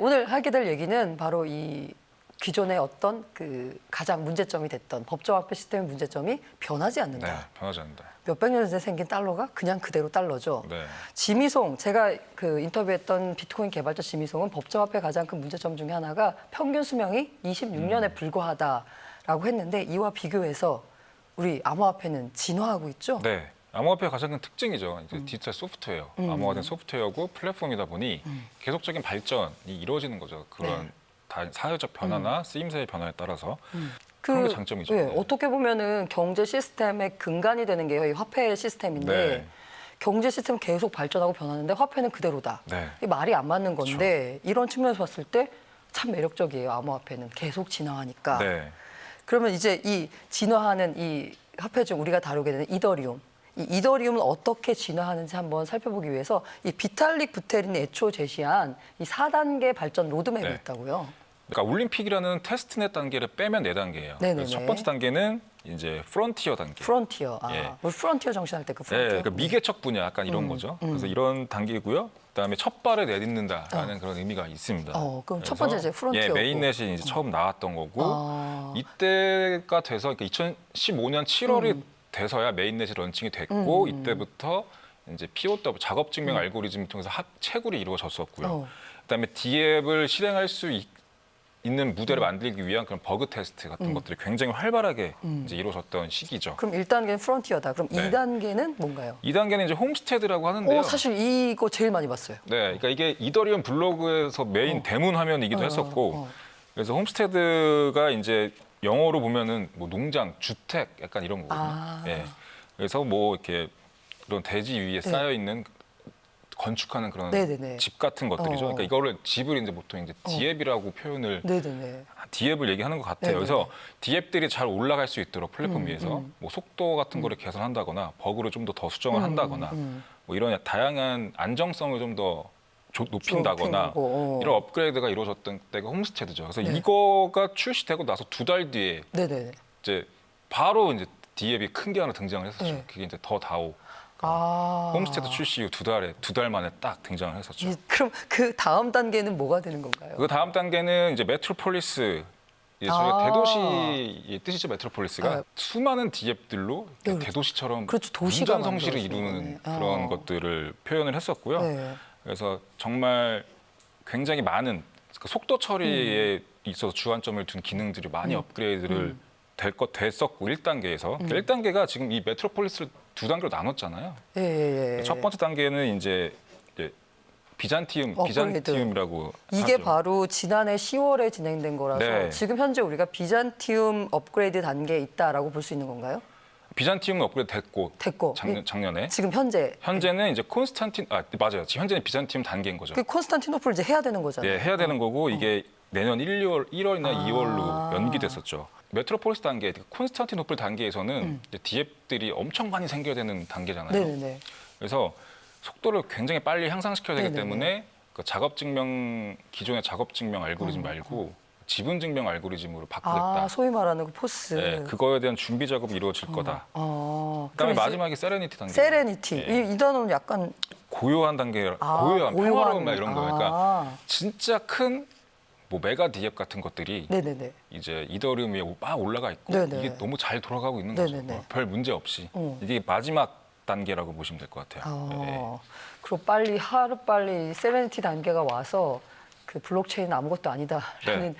오늘 하게 될 얘기는 바로 이 기존의 어떤 그 가장 문제점이 됐던 법정화폐 시스템의 문제점이 변하지 않는다. 네, 변하지 않는다. 몇백 년 전에 생긴 달러가 그냥 그대로 달러죠. 네. 지미송, 제가 그 인터뷰했던 비트코인 개발자 지미송은 법정화폐 가장 큰 문제점 중에 하나가 평균 수명이 26년에 불과하다라고 했는데 이와 비교해서 우리 암호화폐는 진화하고 있죠? 네. 암호화폐의 가장 큰 특징이죠. 이제 디지털 소프트웨어, 암호화된 소프트웨어고 플랫폼이다 보니 계속적인 발전이 이루어지는 거죠. 그런 네. 사회적 변화나 쓰임새의 변화에 따라서 그런 게 장점이죠. 예, 네. 어떻게 보면은 경제 시스템의 근간이 되는 게 이 화폐 시스템인데 네. 경제 시스템은 계속 발전하고 변하는데 화폐는 그대로다. 네. 이 말이 안 맞는 건데 이런 측면에서 봤을 때 참 매력적이에요. 암호화폐는 계속 진화하니까. 네. 그러면 이제 이 진화하는 이 화폐 중 우리가 다루게 되는 이더리움. 이 이더리움은 어떻게 진화하는지 한번 살펴보기 위해서 이 비탈릭 부테린이 애초 제시한 이 4단계 발전 로드맵이 네. 있다고요. 그러니까 올림픽이라는 테스트넷 단계를 빼면 4단계예요. 네네네. 첫 번째 단계는 이제 프론티어 단계. 프론티어. 아, 예. 우리 프론티어 정신할 때 그 프론티어. 네, 그러니까 미개척 분야 약간 이런 거죠. 그래서 이런 단계고요. 그다음에 첫 발을 내딛는다라는 그런 의미가 있습니다. 그럼 첫 그래서 번째 이제 프론티어고. 예, 메인넷이 이제 처음 나왔던 거고 아. 이때가 돼서 그러니까 2015년 7월이 돼서야 메인넷이 런칭이 됐고 이때부터 이제 POW 작업 증명 알고리즘을 통해서 채굴이 이루어졌었고요. 그다음에 D앱을 실행할 수 있는 무대를 만들기 위한 그런 버그 테스트 같은 것들이 굉장히 활발하게 이제 이루어졌던 시기죠. 그럼 1단계는 프론티어다. 그럼 네. 2단계는 뭔가요? 2단계는 이제 홈스테드라고 하는데요. 사실 이거 제일 많이 봤어요. 네, 그러니까 이게 이더리움 블로그에서 메인 대문 화면이기도 했었고, 그래서 홈스테드가 이제 영어로 보면은 뭐 농장, 주택 약간 이런 거거든요. 아. 예. 그래서 뭐 이렇게 그런 대지 위에 쌓여 있는 건축하는 그런 네네네. 집 같은 것들이죠. 그러니까 이거를 집을 이제 보통 이제 디앱이라고 표현을 네네네. 디앱을 얘기하는 것 같아요. 네네네. 그래서 디앱들이 잘 올라갈 수 있도록 플랫폼 위에서 뭐 속도 같은 거를 개선한다거나 버그를 좀 더 수정을 한다거나 뭐 이런 다양한 안정성을 좀 더 높인다거나 높이고, 이런 업그레이드가 이루어졌던 때가 홈스테드죠. 그래서 이거가 출시되고 나서 2달 뒤에 네네네. 이제 바로 이제 디앱이 큰 게 하나 등장을 했었죠. 네. 그게 이제 더 다오. 홈스테드 출시 이후 2 달 만에 딱 등장을 했었죠. 그럼 그 다음 단계는 뭐가 되는 건가요? 그 다음 단계는 이제 메트로폴리스. 저희가 대도시의 뜻이죠, 메트로폴리스가. 수많은 디앱들로 네, 대도시처럼 그렇죠, 도시가 운전 성실을 만들어지는 이루는 거네. 그런 것들을 표현을 했었고요. 네. 그래서 정말 굉장히 많은 그 속도 처리에 있어서 주안점을 둔 기능들이 많이 업그레이드를 됐었고 1단계에서 1단계가 지금 이 메트로폴리스를 2단계로 나눴잖아요. 예. 첫 번째 단계는 이제 비잔티움이라고 이게 하죠. 바로 지난해 10월에 진행된 거라서 네. 지금 현재 우리가 비잔티움 업그레이드 단계에 있다라고 볼 수 있는 건가요? 비잔티움은 업그레이드 됐고 작년에 지금 현재는 이제 맞아요. 지금 현재는 비잔티움 단계인 거죠. 그 콘스탄티노플 이제 해야 되는 거잖아요. 네, 해야 되는 거고 이게 내년 1월이나 2월로 연기됐었죠. 메트로폴리스 단계, 콘스탄티노플 단계에서는 이제 디앱들이 엄청 많이 생겨야 되는 단계잖아요. 네네네. 그래서 속도를 굉장히 빨리 향상시켜야 되기 네네네. 때문에 그 기존의 작업 증명 알고리즘 말고 지분 증명 알고리즘으로 바꾸겠다. 소위 말하는 그 포스. 네, 그거에 대한 준비 작업이 이루어질 거다. 그다음에 마지막에 세레니티 단계. 세레니티. 예. 이 단어는 약간 고요한 단계, 고요한 평화로움 막 이런 거. 그러니까 진짜 큰 뭐 메가 디앱 같은 것들이 네네네. 이제 이더리움 위에 막 올라가 있고 네네. 이게 너무 잘 돌아가고 있는 거죠. 네네네. 별 문제 없이. 이게 마지막 단계라고 보시면 될 것 같아요. 그리고 하루빨리 세레니티 단계가 와서 그 블록체인은 아무것도 아니다라는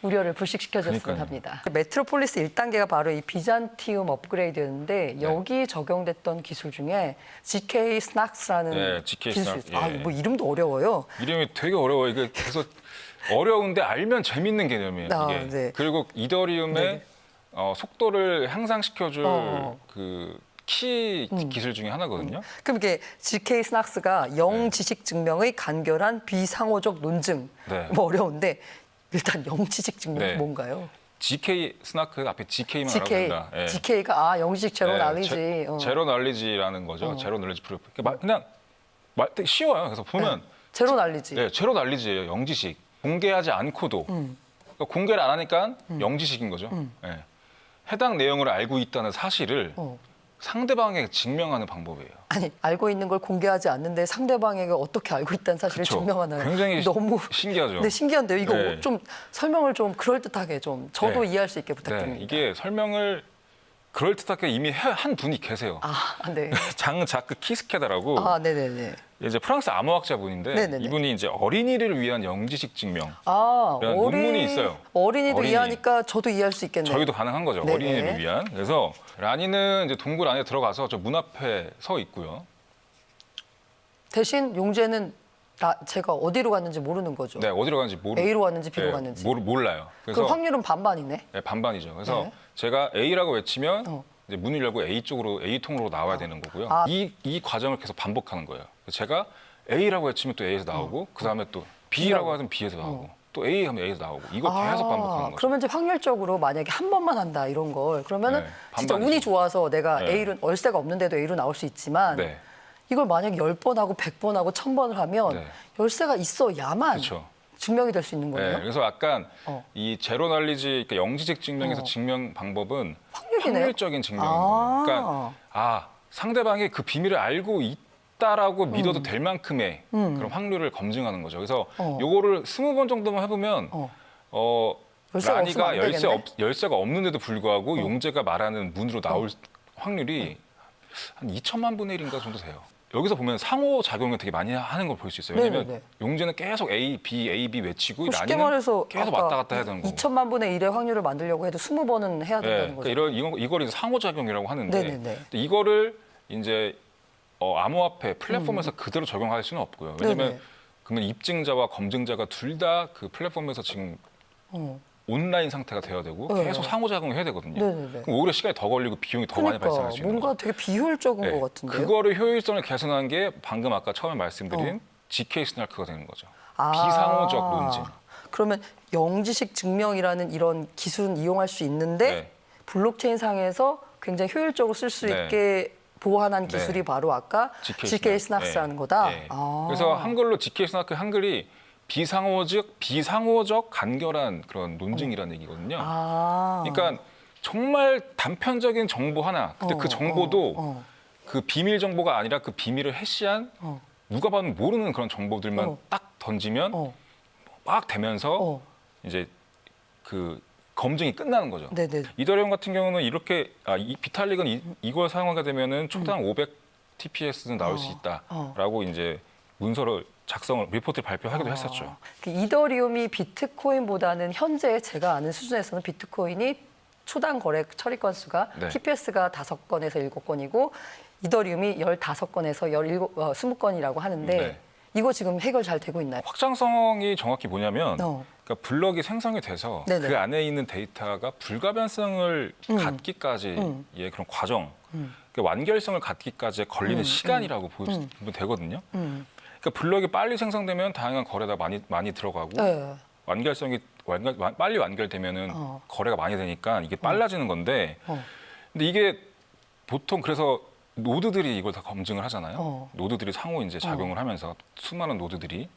우려를 불식시켜줬으면 그러니까요. 합니다. 메트로폴리스 1단계가 바로 이 비잔티움 업그레이드였는데 여기 적용됐던 기술 중에 GK 스낙스라는 GK 기술이 스낙스, 있어요. 예. 뭐 이름도 어려워요. 이름이 되게 어려워요. 이게 그래서 어려운데 알면 재밌는 개념이에요. 이게. 네. 그리고 이더리움의 속도를 향상시켜줄 그 키 기술 중에 하나거든요. 그럼 이게 GK 스낙스가 영지식 증명의 간결한 비상호적 논증. 네. 뭐 어려운데 일단 영지식 증명이 네. 뭔가요? GK 스나크 앞에 GK만 알아도 된다. 예. GK가 영지식 제로 네, 날리지. 제로 날리지라는 거죠. 제로 날리지 프로프. 그냥 되게 쉬워요. 그래서 보면 제로 날리지. 네, 제로 날리지예요. 영지식. 공개하지 않고도. 그러니까 공개를 안 하니까 영지식인 거죠. 예. 해당 내용을 알고 있다는 사실을 상대방에게 증명하는 방법이에요. 아니 알고 있는 걸 공개하지 않는데 상대방에게 어떻게 알고 있다는 사실을 그쵸. 증명하나요? 굉장히 너무 신기하죠. 네, 신기한데요. 이거 네. 좀 설명을 좀 그럴듯하게 좀 저도 네. 이해할 수 있게 네, 부탁드립니다. 이게 설명을 그럴듯하게 이미 한 분이 계세요. 네. 장 자크 키스케다라고 네네네. 이제 프랑스 암호학자분인데 네네네. 이분이 이제 어린이를 위한 영지식 증명 이런 어린, 논문이 있어요. 어린이도 어린이. 이해하니까 저도 이해할 수 있겠네요. 저희도 가능한 거죠. 네네. 어린이를 위한. 그래서 라니는 이제 동굴 안에 들어가서 저 문 앞에 서 있고요. 대신 용재는 제가 어디로 갔는지 모르는 거죠. 네, 어디로 가는지 A로 갔는지 B로 네, 갔는지. 몰라요. 그럼 확률은 반반이네. 네, 반반이죠. 그래서 네. 제가 A라고 외치면 어. 이제 문을 열고 A 쪽으로 A 통로로 나와야 되는 거고요. 아. 이 과정을 계속 반복하는 거예요. 제가 A라고 외치면 또 A에서 나오고 그 다음에 또 B라고 하면 B에서 나오고 또 A 하면 A에서 나오고 이거 계속 반복하는 거죠. 그러면 이제 확률적으로 만약에 한 번만 한다 이런 걸 그러면은 네, 진짜 반반이죠. 운이 좋아서 내가 네. A로 월세가 없는데도 A로 나올 수 있지만 네. 이걸 만약에 10번 하고 100번 하고 1000번을 하면 네. 열쇠가 있어야만 그렇죠. 증명이 될 수 있는 네, 거예요. 그래서 약간 어. 이 제로 날리지, 그러니까 영지적 증명에서 증명 방법은 확률이네요. 확률적인 증명인 거예요. 그러니까 상대방이 그 비밀을 알고 있다라고 믿어도 될 만큼의 그런 확률을 검증하는 거죠. 그래서 요거를 20번 정도만 해보면 열쇠가 없으면 라니가 안 되겠네? 열쇠가 없는데도 불구하고 용재가 말하는 문으로 나올 확률이 한 2천만 분의 1인가 정도 돼요. 여기서 보면 상호작용을 되게 많이 하는 걸 볼 수 있어요. 왜냐하면 네네네. 용재는 계속 A, B 외치고 쉽게 라니는 말해서 계속 아까 왔다 갔다 해야 되는 거고. 2천만 분의 1의 확률을 만들려고 해도 20번은 해야 된다는 거죠. 그러니까 이걸 이제 상호작용이라고 하는데 네네네. 근데 이거를 이제 암호화폐 플랫폼에서 그대로 적용할 수는 없고요. 왜냐하면 네네. 그러면 입증자와 검증자가 둘 다 그 플랫폼에서 지금 어. 온라인 상태가 돼야 되고 네. 계속 상호작용을 해야 되거든요. 네네네. 그럼 오히려 시간이 더 걸리고 비용이 더 많이 그러니까 발생할 수 있는 뭔가 거죠. 되게 비효율적인 네. 것 같은데요. 그거를 효율성을 개선한 게 방금 아까 처음에 말씀드린 GK 스나크가 되는 거죠. 아. 비상호적 논증. 그러면 영지식 증명이라는 이런 기술은 이용할 수 있는데 네. 블록체인 상에서 굉장히 효율적으로 쓸 수 네. 있게 보완한 네. 기술이 바로 아까 GK 스낙스라는 네. 거다. 네. 그래서 한글로 GK 스나크 한글이 비상호적 간결한 그런 논증이라는 얘기거든요. 그러니까 정말 단편적인 정보 하나. 근데 그 정보도 그 비밀 정보가 아니라 그 비밀을 해시한 누가 봐도 모르는 그런 정보들만 딱 던지면 막 되면서 이제 그 검증이 끝나는 거죠. 네네. 이더리움 같은 경우는 이렇게 이 비탈릭은 이걸 사용하게 되면은 초당 500 TPS는 나올 수 있다라고 이제 문서를 리포트를 발표하기도 했었죠. 그 이더리움이 비트코인보다는 현재 제가 아는 수준에서는 비트코인이 초당 거래 처리 건수가 네. TPS가 5건에서 7건이고 이더리움이 15건에서 20건이라고 하는데 네. 이거 지금 해결 잘 되고 있나요? 확장성이 정확히 뭐냐면 어. 그러니까 블럭이 생성이 돼서 네네. 그 안에 있는 데이터가 불가변성을 갖기까지의 그런 과정, 그러니까 완결성을 갖기까지 걸리는 시간이라고 보면 되거든요. 그러니까 블럭이 빨리 생성되면 다양한 거래가 많이 들어가고 네. 빨리 완결되면은 거래가 많이 되니까 이게 빨라지는 건데 근데 이게 보통 그래서 노드들이 이걸 다 검증을 하잖아요. 노드들이 상호 이제 작용을 하면서 수많은 노드들이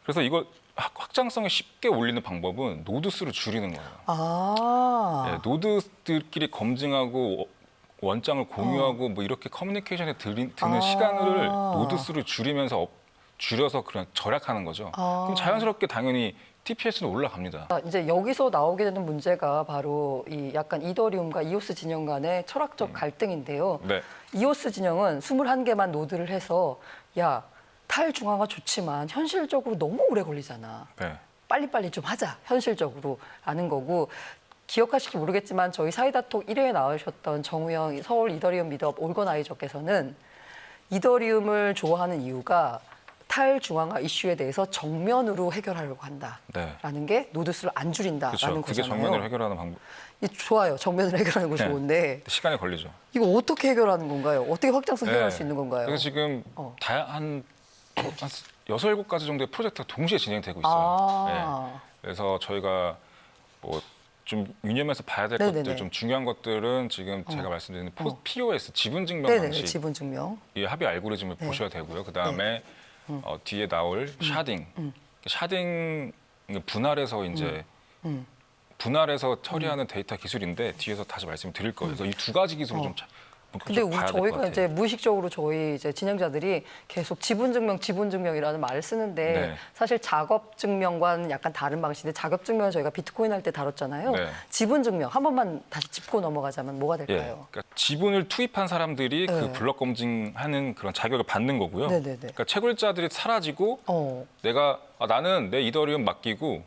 그래서 이걸 확장성을 쉽게 올리는 방법은 노드 수를 줄이는 거예요. 네, 노드들끼리 검증하고 원장을 공유하고 뭐 이렇게 커뮤니케이션에 드는 시간을 노드 수를 줄여서 그냥 절약하는 거죠. 그럼 자연스럽게 당연히 TPS는 올라갑니다. 이제 여기서 나오게 되는 문제가 바로 이 약간 이더리움과 이오스 진영 간의 철학적 갈등인데요. 네. 이오스 진영은 21개만 노드를 해서 야, 탈중앙화 좋지만 현실적으로 너무 오래 걸리잖아. 네. 빨리빨리 좀 하자. 현실적으로 아는 거고. 기억하실지 모르겠지만 저희 사이다톡 1회에 나오셨던 정우영 서울 이더리움 미드업 올거나이저께서는 이더리움을 좋아하는 이유가 탈중앙화 이슈에 대해서 정면으로 해결하려고 한다라는 게 노드 수를 안 줄인다라는 그렇죠. 그게 거잖아요. 정면으로 해결하는 방법. 좋아요. 정면으로 해결하는 거 네. 좋은데 시간이 걸리죠. 이거 어떻게 해결하는 건가요? 어떻게 확장성 해결할 네. 수 있는 건가요? 그래서 지금 한 6, 7가지 정도의 프로젝트가 동시에 진행되고 있어요. 네. 그래서 저희가 뭐 좀 유념해서 봐야 될 네네네. 것들, 좀 중요한 것들은 지금 제가 말씀드리는 POS 지분 증명 네네, 방식, 지분 증명. 이 합의 알고리즘을 보셔야 되고요. 그 다음에 뒤에 나올 샤딩, 샤딩 분할해서 이제 분할해서 처리하는 데이터 기술인데 뒤에서 다시 말씀드릴 거예요. 그래서 이 두 가지 기술을 좀 근데 본격적으로 봐야 될 것 저희가 같아요. 이제 무의식적으로 저희 이제 진행자들이 계속 지분증명이라는 말을 쓰는데 네. 사실 작업증명과는 약간 다른 방식인데 작업증명은 저희가 비트코인 할 때 다뤘잖아요. 네. 지분증명 한 번만 다시 짚고 넘어가자면 뭐가 예, 될까요? 그러니까 지분을 투입한 사람들이 네. 그 블록 검증하는 그런 자격을 받는 거고요. 네네네. 그러니까 채굴자들이 사라지고 어, 나는 내 이더리움 맡기고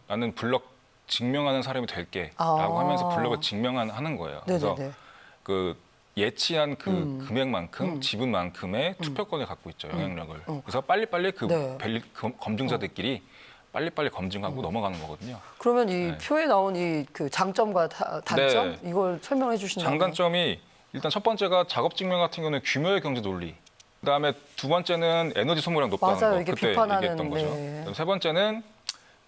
나는 블록 증명하는 사람이 될게라고 아. 하면서 블록을 증명하는 거예요. 그래서 네네네. 그 예치한 그 금액만큼 지분만큼의 투표권을 갖고 있죠, 영향력을. 그래서 빨리빨리 그 네. 검증자들끼리 빨리빨리 검증하고 넘어가는 거거든요. 그러면 이 네. 표에 나온 이 그 장점과 단점 네. 이걸 설명해 주신다면 장단점이 일단 첫 번째가 작업 증명 같은 경우는 규모의 경제 논리. 그다음에 두 번째는 에너지 소모량 높다는 맞아요. 거. 이게 그때 비판하는, 얘기했던 거죠. 네. 그다음에 세 번째는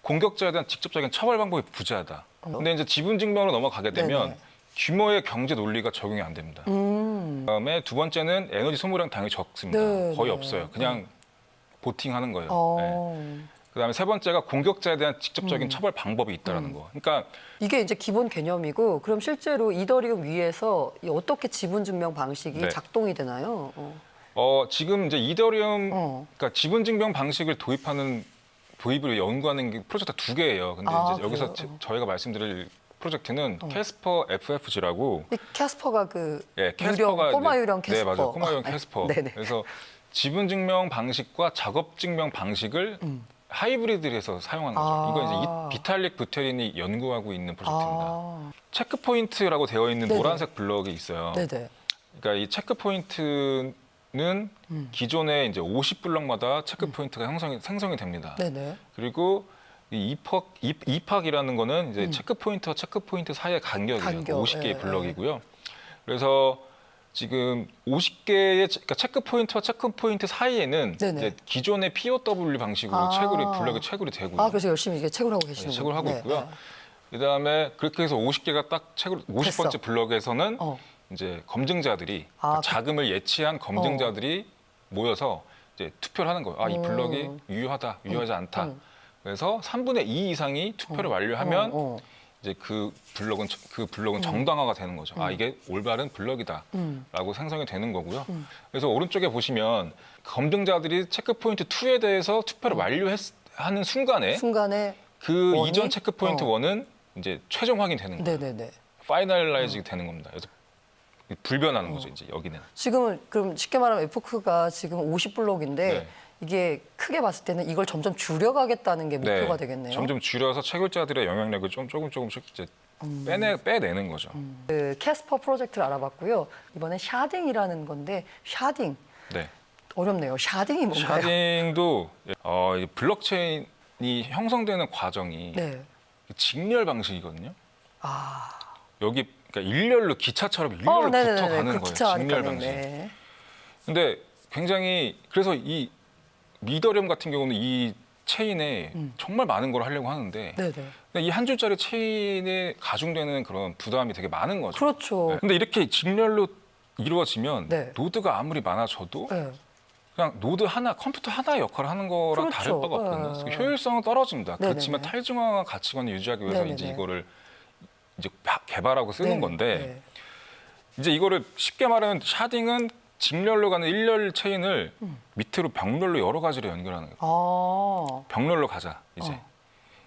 공격자에 대한 직접적인 처벌 방법이 부재하다. 근데 이제 지분 증명으로 넘어가게 되면 네네. 규모의 경제 논리가 적용이 안 됩니다. 그다음에 두 번째는 에너지 소모량 당연히 적습니다. 네, 거의 네. 없어요. 그냥 보팅하는 거예요. 네. 어, 그다음에 세 번째가 공격자에 대한 직접적인 처벌 방법이 있다라는 거. 그러니까 이게 이제 기본 개념이고 그럼 실제로 이더리움 위에서 이 어떻게 지분증명 방식이 네. 작동이 되나요? 지금 이제 이더리움 어. 그러니까 지분 증명 방식을 도입을 연구하는 게 프로젝트 두 개예요. 근데 아, 이제 여기서 그래요? 저희가 말씀드릴 프로젝트는 캐스퍼 FFG라고 이 캐스퍼가 그 예, 유령, 캐스퍼가 꼬마 이제- 유령 캐스퍼. 네, 맞아요. 꼬마 유령 캐스퍼. 네네. 그래서 지분 증명 방식과 작업 증명 방식을 하이브리드해서 사용하는 거죠. 아. 이건 이제 비탈릭 부테린이 연구하고 있는 프로젝트입니다. 아, 체크 포인트라고 되어 있는 네네. 노란색 블럭이 있어요. 네네. 그러니까 이 체크 포인트는 기존에 이제 50블럭마다 체크 포인트가 생성이 됩니다. 네네. 그리고 이 이팍이라는 거는 이제 체크 포인트와 체크 포인트 사이의 간격이에요. 간격, 50개의 예, 블럭이고요. 그래서 지금 50개의 그러니까 체크 포인트와 체크 포인트 사이에는 네네. 이제 기존의 POW 방식으로 아. 블럭이 채굴이 되고요. 아, 그래서 열심히 이게 채굴하고 네, 계시는 채굴을 하고 네, 있고요. 네. 그다음에 그렇게 해서 50개가 딱 채굴 50번째 됐어. 블럭에서는 어. 이제 검증자들이 아, 그러니까 자금을 예치한 검증자들이 모여서 이제 투표를 하는 거예요. 이 블럭이 유효하다, 유효하지 않다. 그래서 3분의 2 이상이 투표를 완료하면 어. 이제 그 블럭은 정당화가 되는 거죠. 이게 올바른 블럭이다라고 생성이 되는 거고요. 그래서 오른쪽에 보시면 검증자들이 체크 포인트 2에 대해서 투표를 완료하는 순간에 순간에 그 원이? 이전 체크 포인트 어. 1은 이제 최종 확인되는 거예요. 네네네. 파이널라이즈 되는 겁니다. 그래서 불변하는 거죠, 이제 여기는. 지금은 그럼 쉽게 말하면 에포크가 지금 50블록인데 네. 이게 크게 봤을 때는 이걸 점점 줄여가겠다는 게 목표가 되겠네요. 점점 줄여서 채굴자들의 영향력을 조금씩 이제 빼내는 거죠. 그 캐스퍼 프로젝트를 알아봤고요. 이번엔 샤딩이라는 건데 샤딩 네. 어렵네요. 샤딩이 뭔가요? 샤딩도 이 블록체인이 형성되는 과정이 네. 직렬 방식이거든요. 아. 여기 그러니까 일렬로 기차처럼 일렬로 네네네네. 붙어가는 그 거예요. 기차 직렬 하니까 방식. 네. 근데 굉장히 그래서 이 미더리움 같은 경우는 이 체인에 정말 많은 걸 하려고 하는데 네네. 이 한 줄짜리 체인에 가중되는 그런 부담이 되게 많은 거죠. 그렇죠. 네. 근데 이렇게 직렬로 이루어지면 네. 노드가 아무리 많아져도 네. 그냥 노드 하나, 컴퓨터 하나의 역할을 하는 거랑 그렇죠. 다를 바가 없거든요. 네. 그래서 효율성은 떨어집니다. 네네네. 그렇지만 탈중앙화 가치관을 유지하기 위해서 네네네. 이제 이거를 이제 개발하고 쓰는 네네. 건데 네. 이제 이거를 쉽게 말하면 샤딩은 직렬로 가는 일렬 체인을 밑으로 병렬로 여러 가지로 연결하는 거예요. 아. 병렬로 가자 이제.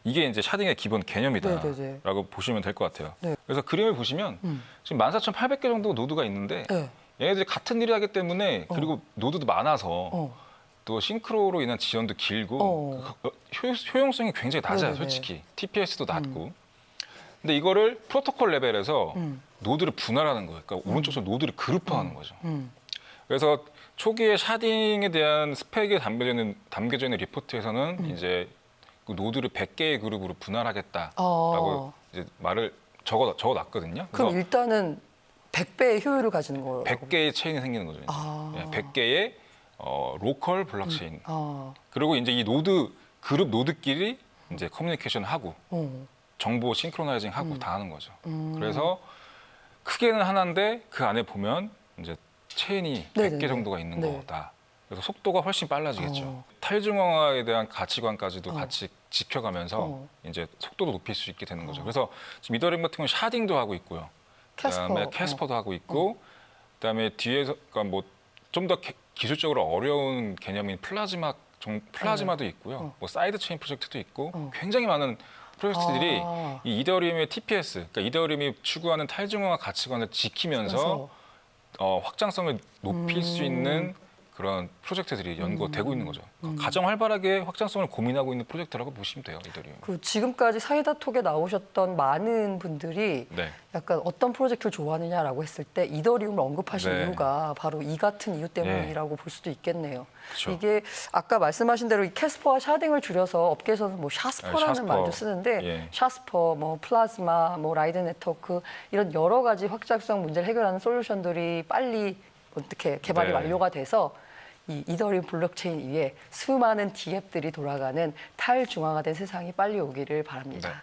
이게 이제 샤딩의 기본 개념이다라고 네네네. 보시면 될 것 같아요. 네. 그래서 그림을 보시면 지금 14,800개 정도 노드가 있는데 네. 얘네들이 같은 일을 하기 때문에 그리고 노드도 많아서 어. 또 싱크로로 인한 지연도 길고 어. 효용성이 굉장히 낮아요, 네네네. 솔직히. TPS도 낮고. 근데 이거를 프로토콜 레벨에서 노드를 분할하는 거예요. 그러니까 오른쪽에서 노드를 그룹화하는 거죠. 그래서 초기에 샤딩에 대한 스펙이 담겨져 있는 리포트에서는 이제 그 노드를 100개의 그룹으로 분할하겠다라고 이제 말을 적어놨거든요. 그럼 그래서 일단은 100배의 효율을 가지는 거예요. 100개의 체인이 생기는 거죠. 이제. 100개의 로컬 블록체인. 아. 그리고 이제 이 그룹 노드끼리 이제 커뮤니케이션 하고 정보 싱크로나이징 하고 다 하는 거죠. 그래서 크게는 하나인데 그 안에 보면 이제 체인이 100개 네네네. 정도가 있는 네. 거다. 그래서 속도가 훨씬 빨라지겠죠. 탈중앙화에 대한 가치관까지도 같이 지켜가면서 이제 속도도 높일 수 있게 되는 거죠. 그래서 지금 미더리움 같은 경우는 샤딩도 하고 있고요. 그다음에 캐스퍼. 캐스퍼도 하고 있고 그다음에 뒤에서 그러니까 뭐 좀 더 기술적으로 어려운 개념인 플라즈마도 있고요. 뭐 사이드 체인 프로젝트도 있고 굉장히 많은 프로젝트들이 이 이더리움의 TPS, 그러니까 이더리움이 추구하는 탈중앙화 가치관을 지키면서 확장성을 높일 수 있는 그런 프로젝트들이 연구되고 있는 거죠. 가장 활발하게 확장성을 고민하고 있는 프로젝트라고 보시면 돼요, 이더리움. 그 지금까지 사이다 톡에 나오셨던 많은 분들이 네. 약간 어떤 프로젝트를 좋아하느냐라고 했을 때 이더리움을 언급하신 네. 이유가 바로 이 같은 이유 때문이라고 볼 수도 있겠네요. 그쵸. 이게 아까 말씀하신 대로 이 캐스퍼와 샤딩을 줄여서 업계에서는 뭐 샤스퍼라는 샤스퍼. 말도 쓰는데 예. 샤스퍼, 뭐 플라즈마, 뭐 라이드 네트워크 이런 여러 가지 확장성 문제를 해결하는 솔루션들이 빨리 어떻게 개발이 네. 완료가 돼서 이 이더리움 블록체인 위에 수많은 디앱들이 돌아가는 탈중앙화된 세상이 빨리 오기를 바랍니다. 네.